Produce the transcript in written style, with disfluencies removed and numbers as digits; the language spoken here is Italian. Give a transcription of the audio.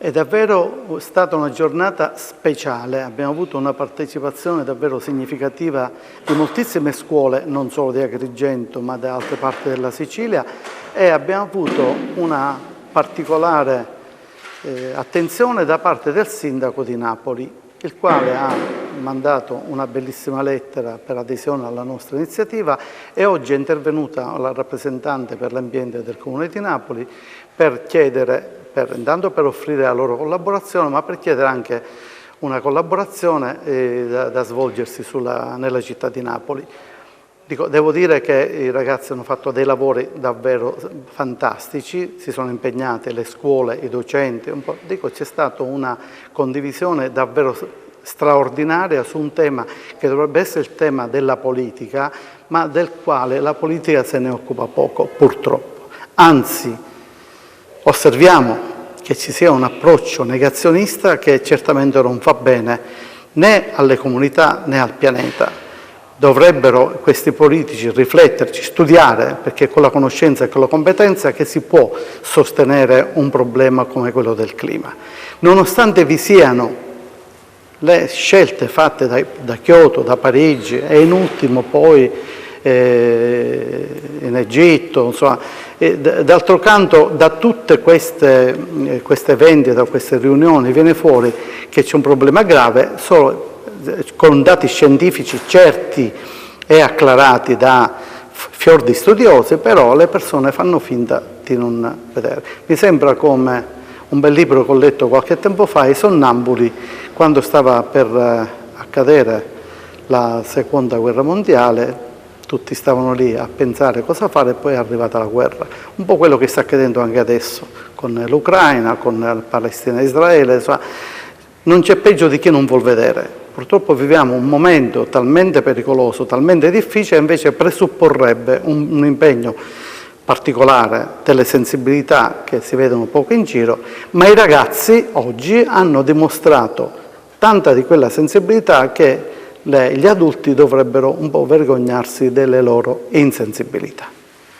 È davvero stata una giornata speciale, abbiamo avuto una partecipazione davvero significativa di moltissime scuole, non solo di Agrigento ma da altre parti della Sicilia, e abbiamo avuto una particolare attenzione da parte del sindaco di Napoli, il quale ha mandato una bellissima lettera per adesione alla nostra iniziativa e oggi è intervenuta la rappresentante per l'ambiente del Comune di Napoli per chiedere, intanto per offrire la loro collaborazione, ma per chiedere anche una collaborazione da svolgersi nella città di Napoli. Devo dire che i ragazzi hanno fatto dei lavori davvero fantastici, si sono impegnate le scuole, i docenti, c'è stata una condivisione davvero straordinaria su un tema che dovrebbe essere il tema della politica, ma del quale la politica se ne occupa poco, purtroppo. Anzi, osserviamo che ci sia un approccio negazionista che certamente non fa bene né alle comunità né al pianeta. Dovrebbero questi politici rifletterci, studiare, perché è con la conoscenza e con la competenza che si può sostenere un problema come quello del clima. Nonostante vi siano le scelte fatte da Kyoto, da Parigi e in ultimo poi in Egitto, insomma, d'altro canto da tutte questi eventi, da queste riunioni viene fuori che c'è un problema grave, solo con dati scientifici certi e acclarati da fior di studiosi, però le persone fanno finta di non vedere. Mi sembra come un bel libro che ho letto qualche tempo fa, I sonnambuli, quando stava per accadere la seconda guerra mondiale, tutti stavano lì a pensare cosa fare e poi è arrivata la guerra. Un po' quello che sta accadendo anche adesso con l'Ucraina, con Palestina e Israele. Insomma, non c'è peggio di chi non vuol vedere. Purtroppo viviamo un momento talmente pericoloso, talmente difficile, invece presupporrebbe un impegno particolare, delle sensibilità che si vedono poco in giro, ma i ragazzi oggi hanno dimostrato tanta di quella sensibilità che gli adulti dovrebbero un po' vergognarsi delle loro insensibilità.